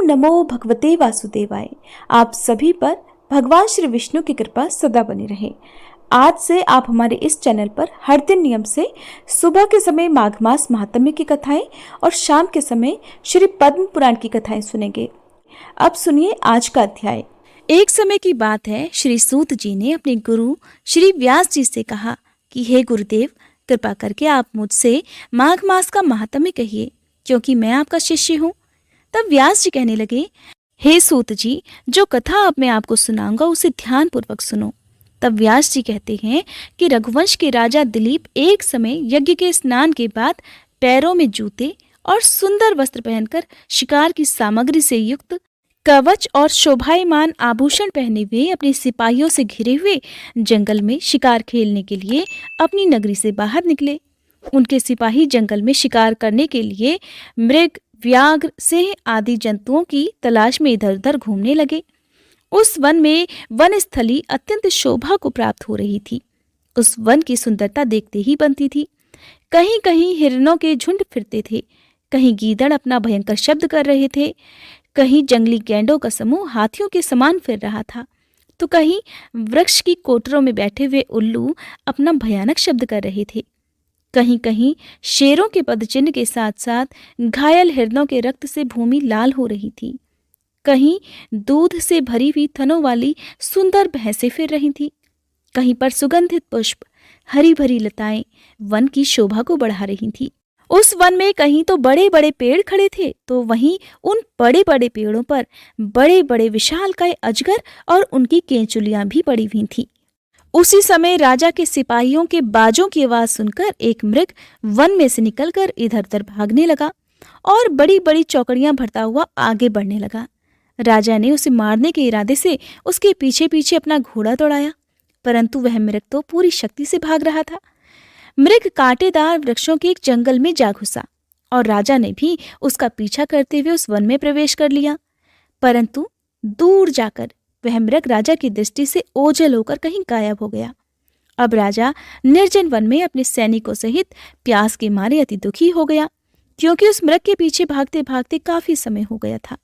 नमो भगवते वासुदेवाय। आप सभी पर भगवान श्री विष्णु की कृपा सदा बनी रहे। आज से आप हमारे इस चैनल पर हर दिन नियम से सुबह के समय माघ मास महात्म्य की कथाएं और शाम के समय श्री पद्म पुराण की कथाएं सुनेंगे। अब सुनिए आज का अध्याय। एक समय की बात है, श्री सूत जी ने अपने गुरु श्री व्यास जी से कहा कि हे गुरुदेव, कृपा करके आप मुझसे माघ मास का महात्म्य कहिए, क्योंकि मैं आपका शिष्य हूँ। तब व्यास जी कहने लगे, हे सूत जी, जो कथा अब मैं आपको सुनाऊंगा उसे ध्यान पूर्वक सुनो। तब व्यास जी कहते हैं कि रघुवंश के राजा दिलीप एक समय यज्ञ के स्नान के बाद पैरों में जूते और सुंदर वस्त्र पहनकर शिकार की सामग्री से युक्त कवच और शोभायमान आभूषण पहने हुए अपने सिपाहियों से घिरे हुए जंगल में शिकार खेलने के लिए अपनी नगरी से बाहर निकले। उनके सिपाही जंगल में शिकार करने के लिए मृग, व्याघ्र, सिंह आदि जंतुओं की तलाश में इधर उधर घूमने लगे। उस वन में वनस्थली अत्यंत शोभा को प्राप्त हो रही थी। उस वन की सुंदरता देखते ही बनती थी। कहीं कहीं हिरणों के झुंड फिरते थे, कहीं गीदड़ अपना भयंकर शब्द कर रहे थे, कहीं जंगली गैंडों का समूह हाथियों के समान फिर रहा था, तो कहीं वृक्ष की कोटरों में बैठे हुए उल्लू अपना भयानक शब्द कर रहे थे। कहीं कहीं शेरों के पदचिन्ह के साथ साथ घायल हिरणों के रक्त से भूमि लाल हो रही थी। कहीं दूध से भरी हुई थनों वाली सुंदर भैंसें फिर रही थी। कहीं पर सुगंधित पुष्प, हरी भरी लताएं वन की शोभा को बढ़ा रही थी। उस वन में कहीं तो बड़े बड़े पेड़ खड़े थे, तो वहीं उन बड़े बड़े पेड़ों पर बड़े बड़े विशालकाय अजगर और उनकी केंचुलियां भी पड़ी हुई थी। उसी समय राजा के सिपाहियों के बाजों की आवाज सुनकर एक मृग वन में से निकलकर इधर उधर भागने लगा और बड़ी बड़ी चौकड़ियां भरता हुआ आगे बढ़ने लगा। राजा ने उसे मारने के इरादे से उसके पीछे पीछे अपना घोड़ा दौड़ाया, परंतु वह मृग तो पूरी शक्ति से भाग रहा था। मृग कांटेदार वृक्षों के एक जंगल में जा घुसा और राजा ने भी उसका पीछा करते हुए उस वन में प्रवेश कर लिया, परंतु दूर जाकर वह मृग राजा की दृष्टि से ओझल होकर कहीं गायब हो गया। अब राजा निर्जन वन में अपने सैनिकों सहित प्यास के मारे अति दुखी हो गया, क्योंकि उस मृग के पीछे भागते भागते काफी समय हो गया था।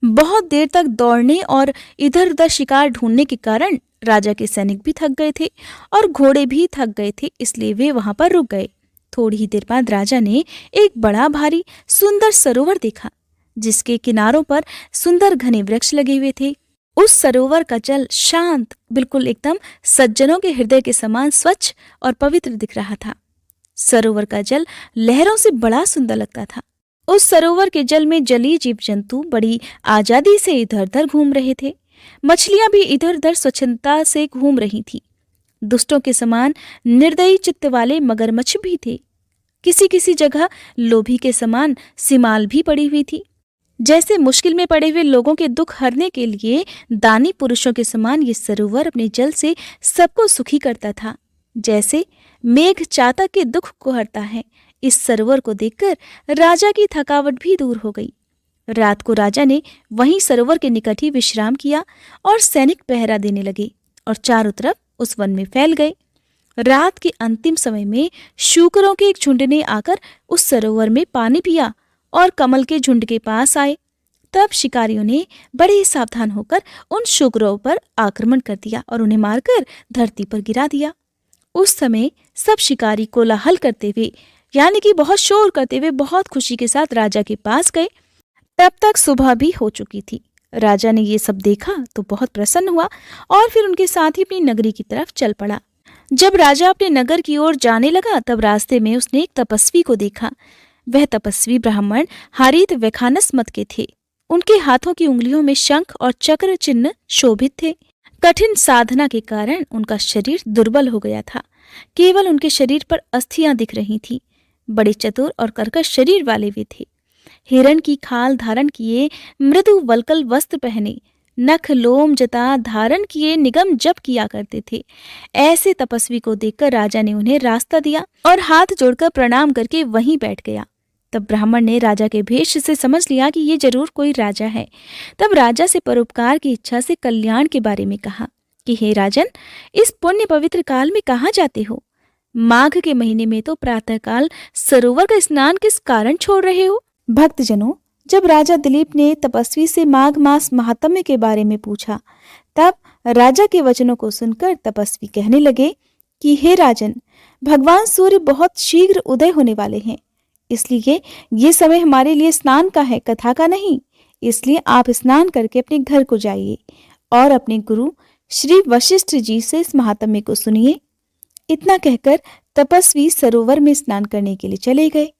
बहुत देर तक दौड़ने और इधर उधर शिकार ढूंढने के कारण राजा के सैनिक भी थक गए थे और घोड़े भी थक गए थे, इसलिए वे वहां पर रुक गए। थोड़ी ही देर बाद राजा ने एक बड़ा भारी सुंदर सरोवर देखा, जिसके किनारों पर सुंदर घने वृक्ष लगे हुए थे। उस सरोवर का जल शांत, बिल्कुल एकदम सज्जनों के हृदय के समान स्वच्छ और पवित्र दिख रहा था। सरोवर का जल लहरों से बड़ा सुंदर लगता था। उस सरोवर के जल में जलीय जीव जंतु बड़ी आजादी से इधर उधर घूम रहे थे। मछलियां भी इधर उधर स्वच्छंदता से घूम रही थी। दुष्टों के समान निर्दयी चित्त वाले मगरमच्छ भी थे। किसी किसी जगह लोभी के समान सिमाल भी पड़ी हुई थी। जैसे मुश्किल में पड़े हुए लोगों के दुख हरने के लिए दानी पुरुषों के समान ये सरोवर अपने जल से सबको सुखी करता था। जैसे मेघ चातक के दुख को हरता है, इस सरोवर को देखकर राजा की थकावट भी दूर हो गई। रात को राजा ने वहीं सरोवर के निकट ही विश्राम किया और सैनिक पहरा देने लगे और चारों तरफ उस वन में फैल गए। रात के अंतिम समय में शूकरों के एक झुंड ने आकर उस सरोवर में पानी पिया और कमल के झुंड के पास आए। तब शिकारियों ने बड़े सावधान होकर उन शूकरों पर आक्रमण कर दिया और उन्हें मारकर धरती पर गिरा दिया। उस समय सब शिकारी कोलाहल करते हुए, यानी कि बहुत शोर करते हुए, बहुत खुशी के साथ राजा के पास गए। तब तक सुबह भी हो चुकी थी। राजा ने ये सब देखा तो बहुत प्रसन्न हुआ और फिर उनके साथ ही अपनी नगरी की तरफ चल पड़ा। जब राजा अपने नगर की ओर जाने लगा, तब रास्ते में उसने एक तपस्वी को देखा। वह तपस्वी ब्राह्मण हारीत वैखानस मत के थे। उनके हाथों की उंगलियों में शंख और चक्र चिन्ह शोभित थे। कठिन साधना के कारण उनका शरीर दुर्बल हो गया था। केवल उनके शरीर पर अस्थियां दिख रही थीं। बड़े चतुर और कर्कश शरीर वाले वे थे। हिरण की खाल धारण किए, मृदु वल्कल वस्त्र पहने, नख लोम जता धारण किए निगम जप किया करते थे। ऐसे तपस्वी को देखकर राजा ने उन्हें रास्ता दिया और हाथ जोड़कर प्रणाम करके वहीं बैठ गया। तब ब्राह्मण ने राजा के भेष से समझ लिया कि ये जरूर कोई राजा है। तब राजा से परोपकार की इच्छा से कल्याण के बारे में कहा कि हे राजन, इस पुण्य पवित्र काल में कहाँ जाते हो? माघ के महीने में तो प्रातःकाल सरोवर का स्नान किस कारण छोड़ रहे हो? भक्तजनों, जब राजा दिलीप ने तपस्वी से माघ मास महात्म्य के बारे में पूछा, तब राजा के वचनों को सुनकर तपस्वी कहने लगे कि हे राजन, भगवान सूर्य बहुत शीघ्र उदय होने वाले हैं, इसलिए ये समय हमारे लिए स्नान का है, कथा का नहीं। इसलिए आप स्नान करके अपने घर को जाइए और अपने गुरु श्री वशिष्ठ जी से इस महात्म्य को सुनिए। इतना कहकर तपस्वी सरोवर में स्नान करने के लिए चले गए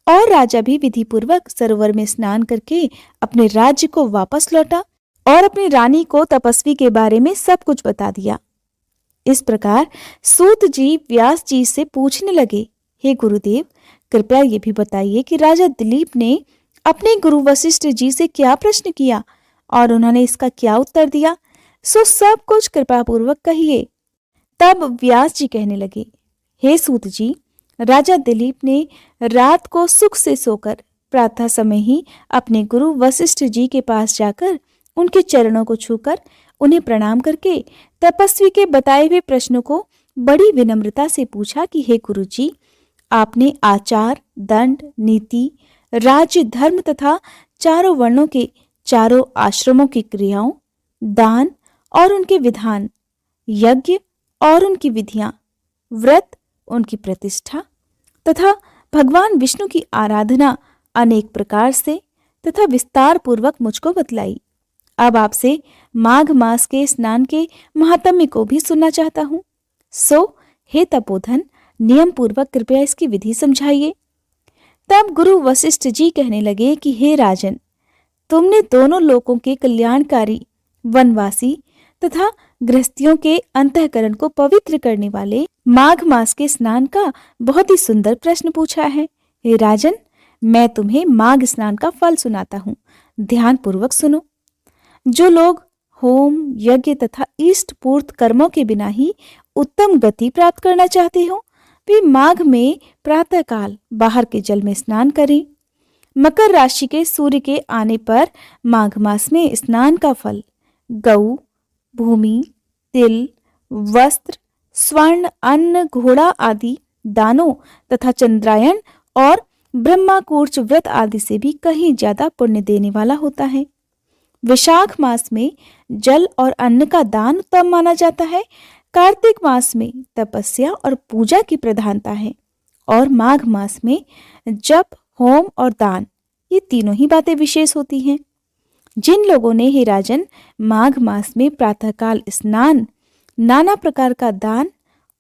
और राजा भी विधि पूर्वक सरोवर में स्नान करके अपने राज्य को वापस लौटा और अपनी रानी को तपस्वी के बारे में सब कुछ बता दिया। इस प्रकार सूत जी व्यास जी से पूछने लगे, हे गुरुदेव, कृपया ये भी बताइए कि राजा दिलीप ने अपने गुरु वशिष्ठ जी से क्या प्रश्न किया और उन्होंने इसका क्या उत्तर दिया, सो सब कुछ कृपा पूर्वक कहिए। तब व्यास जी कहने लगे, हे सूत जी, राजा दिलीप ने रात को सुख से सोकर प्रातः समय ही अपने गुरु वशिष्ठ जी के पास जाकर उनके चरणों को छूकर उन्हें प्रणाम करके तपस्वी के बताए हुए प्रश्नों को बड़ी विनम्रता से पूछा कि हे गुरु जी, आपने आचार, दंड, नीति, राज्य, धर्म तथा चारों वर्णों के चारों आश्रमों की क्रियाओं, दान और उनके विधान, यज्ञ और उनकी विधियां, व्रत, उनकी प्रतिष्ठा तथा भगवान विष्णु की आराधना अनेक प्रकार से तथा विस्तार पूर्वक मुझको बतलाई। अब आपसे माघ मास के स्नान के महात्म्य को भी सुनना चाहता हूँ। सो हे तपोधन, नियम पूर्वक कृपया इसकी विधि समझाइए। तब गुरु वशिष्ठ जी कहने लगे कि हे राजन, तुमने दोनों लोकों के कल्याणकारी, वनवासी तथा गृहस्थियों के अंतःकरण को पवित्र करने वाले माघ मास के स्नान का बहुत ही सुंदर प्रश्न पूछा है। हे राजन, मैं तुम्हें माघ स्नान का फल सुनाता हूँ, ध्यान पूर्वक सुनो। जो लोग होम, यज्ञ तथा इष्ट पूर्त कर्मों के बिना ही उत्तम गति प्राप्त करना चाहते हो, वे माघ में प्रातःकाल बाहर के जल में स्नान करें। मकर राशि के सूर्य के आने पर माघ मास में स्नान का फल गऊ, भूमि, तिल, वस्त्र, स्वर्ण, अन्न, घोड़ा आदि दानों तथा चंद्रायन और ब्रह्माकूर्च व्रत आदि से भी कहीं ज्यादा पुण्य देने वाला होता है। विशाख मास में जल और अन्न का दान उत्तम माना जाता है। कार्तिक मास में तपस्या और पूजा की प्रधानता है और माघ मास में जप, होम और दान, ये तीनों ही बातें विशेष होती हैं। जिन लोगों ने, हे राजन, माघ मास में प्रातःकाल स्नान, नाना प्रकार का दान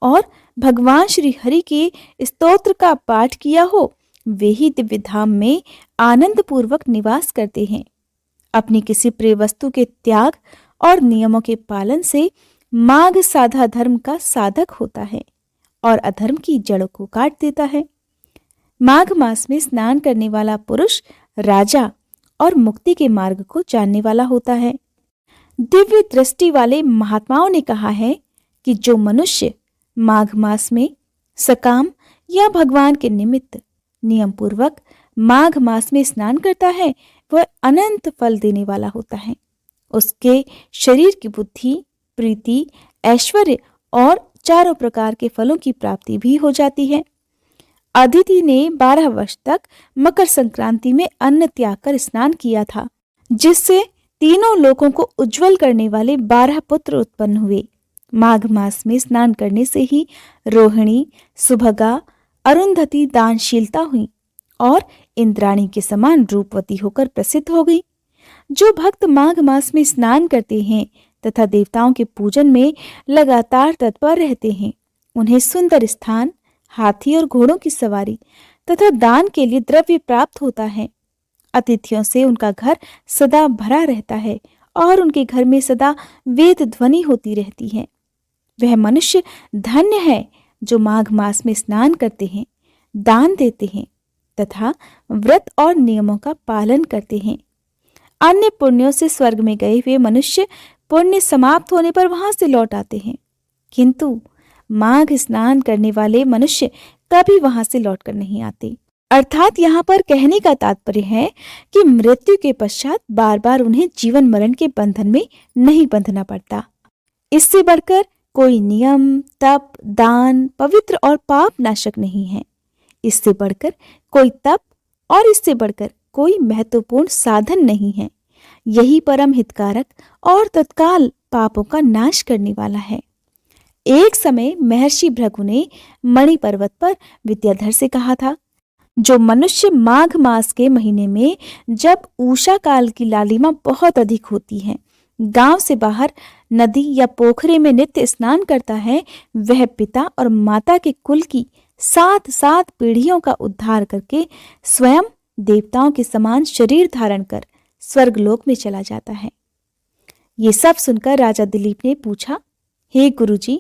और भगवान श्री हरि के स्तोत्र का पाठ किया हो, वे ही दिव्य धाम में आनंद पूर्वक निवास करते हैं। अपनी किसी प्रिय वस्तु के त्याग और नियमों के पालन से माघ साधा धर्म का साधक होता है और अधर्म की जड़ों को काट देता है। माघ मास में स्नान करने वाला पुरुष राजा और मुक्ति के मार्ग को जानने वाला होता है। दिव्य दृष्टि वाले महात्माओं ने कहा है कि जो मनुष्य माघ मास में सकाम या भगवान के निमित्त नियम पूर्वक माघ मास में स्नान करता है, वह अनंत फल देने वाला होता है। उसके शरीर की बुद्धि, प्रीति, ऐश्वर्य और चारों प्रकार के फलों की प्राप्ति भी हो जाती है। अदिति ने 12 वर्ष तक मकर संक्रांति में अन्न त्याग कर स्नान किया था, जिससे तीनों लोकों को उज्जवल करने वाले 12 पुत्र उत्पन्न हुए। माघ मास में स्नान करने से ही रोहिणी, सुभगा, अरुंधति दानशीलता हुई और इंद्राणी के समान रूपवती होकर प्रसिद्ध हो गई। जो भक्त माघ मास में स्नान करते हैं तथा देवताओं के पूजन में लगातार तत्पर रहते हैं, उन्हें सुंदर स्थान, हाथी और घोड़ों की सवारी तथा दान के लिए द्रव्य प्राप्त होता है। अतिथियों से उनका घर सदा भरा रहता है और उनके घर में सदा वेद ध्वनि होती रहती है। वह मनुष्य धन्य है जो माघ मास में स्नान करते हैं, दान देते हैं तथा व्रत और नियमों का पालन करते हैं। अन्य पुण्यों से स्वर्ग में गए हुए मनुष्य पुण्य समाप्त होने पर वहां से लौट आते हैं, किंतु माघ स्नान करने वाले मनुष्य कभी वहां से लौटकर नहीं आते। अर्थात यहाँ पर कहने का तात्पर्य है कि मृत्यु के पश्चात बार बार उन्हें जीवन मरण के बंधन में नहीं बंधना पड़ता। इससे बढ़कर कोई नियम, तप, दान पवित्र और पाप नाशक नहीं है। इससे बढ़कर कोई तप और इससे बढ़कर कोई महत्वपूर्ण साधन नहीं है। यही परम हितकारक और तत्काल पापों का नाश करने वाला है। एक समय महर्षि भृगु ने मणि पर्वत पर विद्याधर से कहा था, जो मनुष्य माघ मास के महीने में, जब उषा काल की लालिमा बहुत अधिक होती है, गांव से बाहर नदी या पोखरे में नित्य स्नान करता है, वह पिता और माता के कुल की 7 पीढ़ियों का उद्धार करके स्वयं देवताओं के समान शरीर धारण कर स्वर्गलोक में चला जाता है। ये सब सुनकर राजा दिलीप ने पूछा, हे गुरुजी,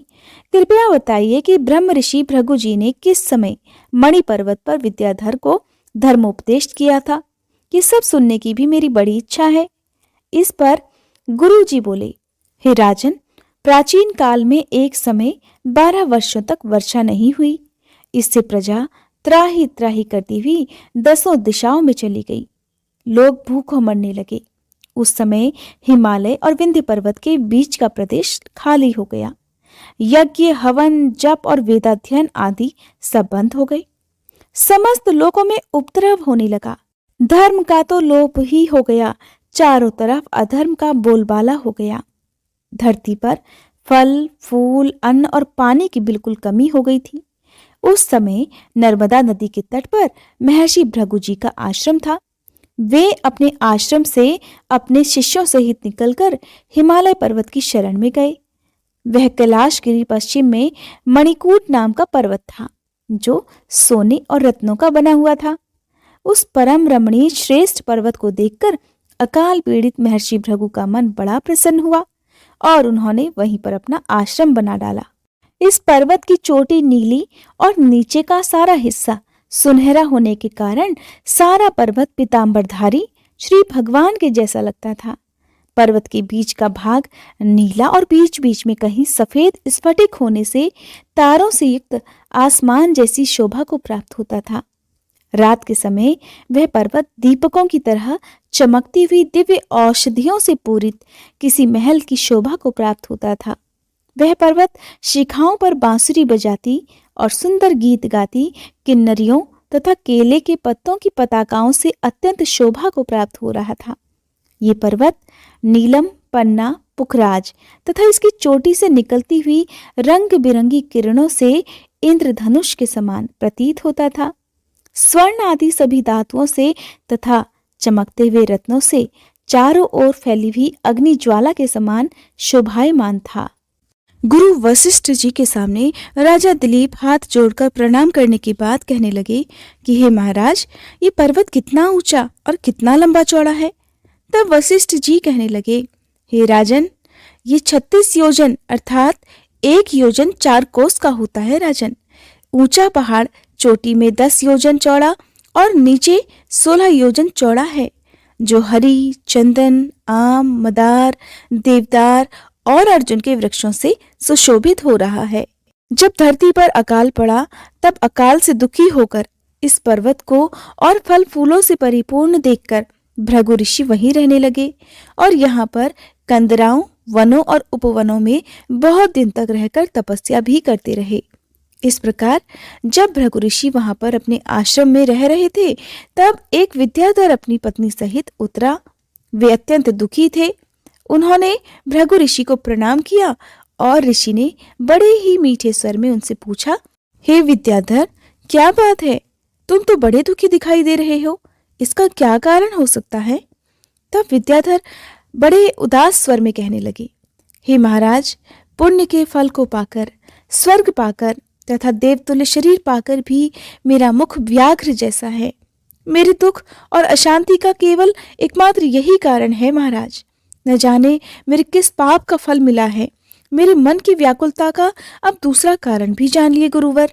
कृपया बताइए कि ब्रह्म ऋषि भृगु जी ने किस समय मणि पर्वत पर विद्याधर को धर्मोपदेश किया था? ये सब सुनने की भी मेरी बड़ी इच्छा है। इस पर गुरु जी बोले, हे राजन, प्राचीन काल में एक समय 12 वर्षों तक वर्षा नहीं हुई। इससे प्रजा त्राही त्राही करती हुई 10 दिशाओं में चली गई। लोग भूखों मरने लगे। उस समय हिमालय और विंध्य पर्वत के बीच का प्रदेश खाली हो गया। यज्ञ, हवन, जप और वेदाध्ययन आदि सब बंद हो गए। समस्त लोगों में उपद्रव होने लगा। धर्म का तो लोप ही हो गया, चारों तरफ अधर्म का बोलबाला हो गया। धरती पर फल, फूल, अन्न और पानी की बिल्कुल कमी हो गई थी। उस समय नर्मदा नदी के तट पर महर्षि भृगु जी का आश्रम था। वे अपने आश्रम से अपने शिष्यों सहित निकलकर हिमालय पर्वत की शरण में गए। वह कैलाशगिरी पश्चिम में मणिकूट नाम का पर्वत था, जो सोने और रत्नों का बना हुआ था। उस परम रमणीय श्रेष्ठ पर्वत को देखकर अकाल पीड़ित महर्षि भृगु का मन बड़ा प्रसन्न हुआ और उन्होंने वहीं पर अपना आश्रम बना डाला। इस पर्वत की चोटी नीली और नीचे का सारा हिस्सा सुनहरा होने के कारण सारा पर्वत पीतांबरधारी श्री भगवान के जैसा लगता था। पर्वत के बीच का भाग नीला और बीच बीच में कहीं सफेद स्फटिक होने से तारों से युक्त आसमान जैसी शोभा को प्राप्त होता था। रात के समय वह पर्वत दीपकों की तरह चमकती हुई दिव्य औषधियों से पूरित किसी महल की शोभा को प्राप्त होता था। वह पर्वत शिखाओं पर बांसुरी बजाती और सुंदर गीत गाती किन्नरियों तथा केले के पत्तों की पताकाओं से अत्यंत शोभा को प्राप्त हो रहा था। ये पर्वत नीलम, पन्ना, पुखराज तथा इसकी चोटी से निकलती हुई रंग बिरंगी किरणों से इंद्रधनुष के समान प्रतीत होता था। स्वर्ण आदि सभी धातुओं से तथा चमकते हुए रत्नों से चारों ओर फैली हुई अग्नि ज्वाला के समान शोभायमान था। गुरु वशिष्ठ जी के सामने राजा दिलीप हाथ जोड़कर प्रणाम करने के बाद कहने लगे कि हे महाराज, ये पर्वत कितना ऊंचा और कितना लंबा चौड़ा है। तब वशिष्ठ जी कहने लगे, हे राजन, ये 36 योजन अर्थात 1 योजन 4 कोस का होता है राजन। ऊंचा पहाड़ चोटी में 10 योजन चौड़ा और नीचे 16 योजन चौड़ा है, जो हरी, चंदन, आम, मदार, देवदार और अर्जुन के वृक्षों से सुशोभित हो रहा है। जब धरती पर अकाल पड़ा तब अकाल से दुखी होकर इस पर्वत को और फल फूलों से परिपूर्ण देखकर भृगु ऋषि वहीं रहने लगे और यहाँ पर कंदराओं, वनों और उपवनों में बहुत दिन तक रहकर तपस्या भी करते रहे। इस प्रकार जब भृगु ऋषि वहां पर अपने आश्रम में रह रहे थे, तब एक विद्याधर अपनी पत्नी सहित उतरा। वे अत्यंत दुखी थे। उन्होंने भृगु ऋषि को प्रणाम किया और ऋषि ने बड़े ही मीठे स्वर में उनसे पूछा, हे विद्याधर, क्या बात है? तुम तो बड़े दुखी दिखाई दे रहे हो। इसका क्या कारण हो सकता है? तब विद्याधर बड़े उदास स्वर में कहने लगे, हे महाराज, पुण्य के फल को पाकर, स्वर्ग पाकर तथा देवतुल्य शरीर पाकर भी मेरा मुख व्याघ्र जैसा है। मेरे दुख और अशांति का केवल एकमात्र यही कारण है महाराज। न जाने मेरे किस पाप का फल मिला है। मेरे मन की व्याकुलता का अब दूसरा कारण भी जान लिए गुरुवर।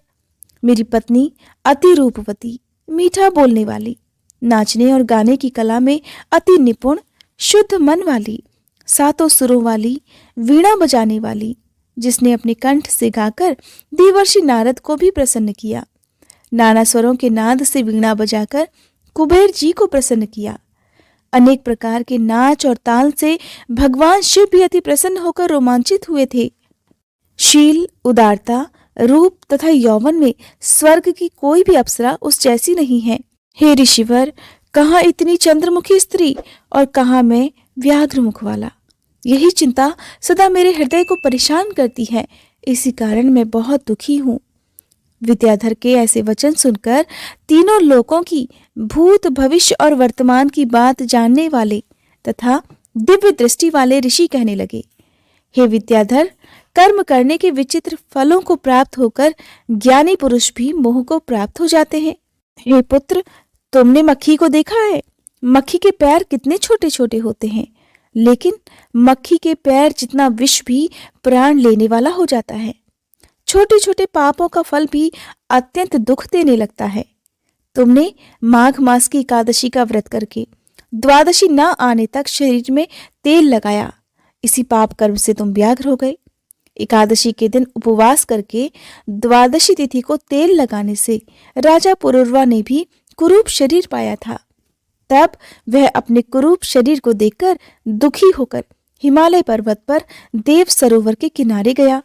मेरी पत्नी अति रूपवती, मीठा बोलने वाली, नाचने और गाने की कला में अति निपुण, शुद्ध मन वाली, 7 सुरों वाली, वीणा बजाने वाली, जिसने अपने कंठ से गाकर देवर्षि नारद को भी प्रसन्न किया, नाना स्वरों के नाद से वीणा बजाकर कुबेर जी को प्रसन्न किया, अनेक प्रकार के नाच और ताल से भगवान शिव भी अति प्रसन्न होकर रोमांचित हुए थे। शील, उदारता, रूप तथा यौवन में स्वर्ग की कोई भी अप्सरा उस जैसी नहीं है। हे ऋषिवर, कहाँ इतनी चंद्रमुखी स्त्री और कहाँ मैं व्याघ्र मुख वाला। यही चिंता सदा मेरे हृदय को परेशान करती है। इसी कारण मैं बहुत दुखी हूँ। विद्याधर के ऐसे वचन सुनकर तीनों लोकों की भूत भविष्य और वर्तमान की बात जानने वाले तथा दिव्य दृष्टि वाले ऋषि कहने लगे, हे विद्याधर, कर्म करने के विचित्र फलों को प्राप्त होकर ज्ञानी पुरुष भी मोह को प्राप्त हो जाते हैं। हे पुत्र, तुमने मक्खी को देखा है? मक्खी के पैर कितने छोटे छोटे होते हैं, लेकिन मक्खी के पैर जितना विष भी प्राण लेने वाला हो जाता है। छोटे छोटे पापों का फल भी अत्यंत दुख देने लगता है। तुमने माघ मास की एकादशी का व्रत करके द्वादशी न आने तक शरीर में तेल लगाया, इसी पाप कर्म से तुम व्याघ्र हो गए। एकादशी के दिन उपवास करके द्वादशी तिथि को तेल लगाने से राजा पुरुरवा ने भी कुरूप शरीर पाया था। तब वह अपने कुरूप शरीर को देखकर दुखी होकर हिमालय पर्वत पर देव सरोवर के किनारे गया।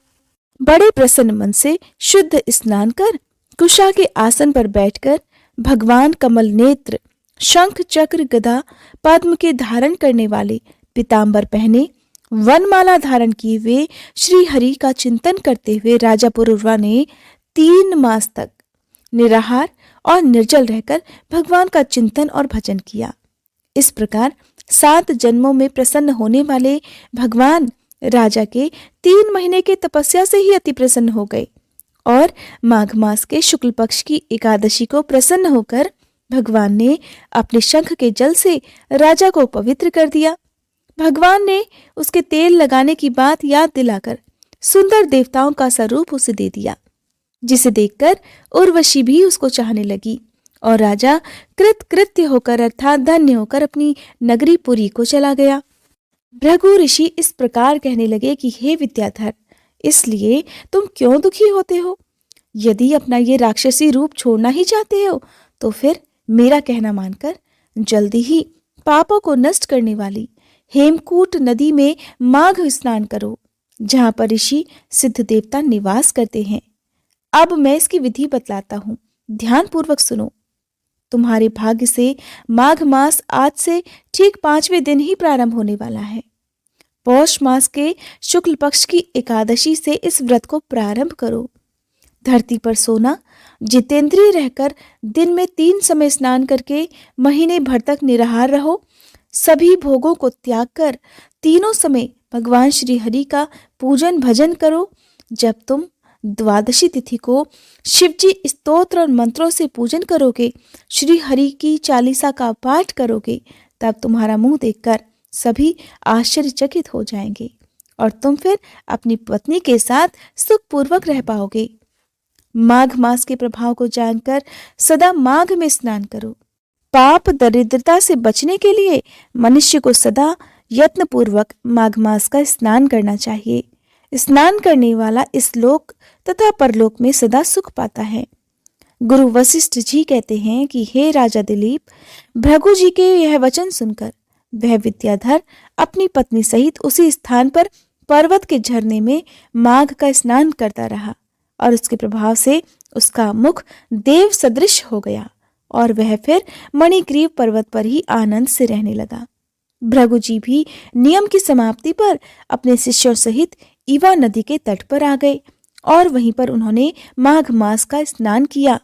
बड़े प्रसन्न मन से शुद्ध स्नान कर कुशा के आसन पर बैठकर भगवान कमल नेत्र, शंख चक्र गदा पद्म के धारण करने वाले, पीतांबर पहने, वनमाला धारण किए हुए श्री हरि का चिंतन करते हुए राजा पुरुरवा ने 3 मास तक निराहार और निर्जल रहकर भगवान का चिंतन और भजन किया। इस प्रकार 7 जन्मों में प्रसन्न होने वाले भगवान राजा के 3 महीने के तपस्या से ही अति प्रसन्न हो गए और माघ मास के शुक्ल पक्ष की एकादशी को प्रसन्न होकर भगवान ने अपने शंख के जल से राजा को पवित्र कर दिया। भगवान ने उसके तेल लगाने की बात याद दिलाकर सुंदर देवताओं का स्वरूप उसे दे दिया, जिसे देखकर उर्वशी भी उसको चाहने लगी और राजा कृतकृत्य होकर अर्थात धन्य होकर अपनी नगरी पुरी को चला गया। भृगु ऋषि इस प्रकार कहने लगे कि हे विद्याधर, इसलिए तुम क्यों दुखी होते हो? यदि अपना ये राक्षसी रूप छोड़ना ही चाहते हो तो फिर मेरा कहना मानकर जल्दी ही पापों को नष्ट करने वाली हेमकूट नदी में माघ स्नान करो, जहां पर ऋषि सिद्ध देवता निवास करते हैं। अब मैं इसकी विधि बतलाता हूं, ध्यान पूर्वक सुनो। तुम्हारे भाग्य से माघ मास आज से ठीक 5वें दिन ही प्रारंभ होने वाला है। पौष मास के शुक्ल पक्ष की एकादशी से इस व्रत को प्रारंभ करो। धरती पर सोना, जितेंद्रिय रहकर दिन में 3 समय स्नान करके महीने भर तक निराहार रहो। सभी भोगों को त्याग कर तीनों समय भगवान श्री हरि का पूजन भजन करो। जब तुम द्वादशी तिथि को शिवजी स्तोत्र और मंत्रों से पूजन करोगे, श्री हरि की चालीसा का पाठ करोगे, तब तुम्हारा मुंह देखकर सभी आश्चर्यचकित हो जाएंगे और तुम फिर अपनी पत्नी के साथ सुखपूर्वक रह पाओगे। माघ मास के प्रभाव को जानकर सदा माघ में स्नान करो। पाप दरिद्रता से बचने के लिए मनुष्य को सदा यत्न पूर्वक माघ मास का स्नान करना चाहिए। स्नान करने वाला इस लोक तथा परलोक में सदा सुख पाता है। गुरु वशिष्ठ जी कहते हैं कि हे राजा दिलीप, भृगु जी के यह वचन सुनकर वह विद्याधर अपनी पत्नी सहित उसी स्थान पर पर्वत के झरने में माघ का स्नान करता रहा और उसके प्रभाव से उसका मुख देव सदृश हो गया और वह फिर मणिग्रीव पर्वत पर ही आनंद से रहने लगा। भृगु जी भी नियम की समाप्ति पर अपने शिष्यों सहित ईवा नदी के तट पर आ गए और वहीं पर उन्होंने माघ मास का स्नान किया।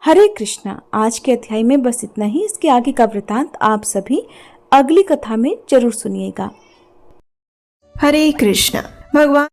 हरे कृष्णा। आज के अध्याय में बस इतना ही। इसके आगे का वृतांत आप सभी अगली कथा में जरूर सुनिएगा। हरे कृष्णा। भगवान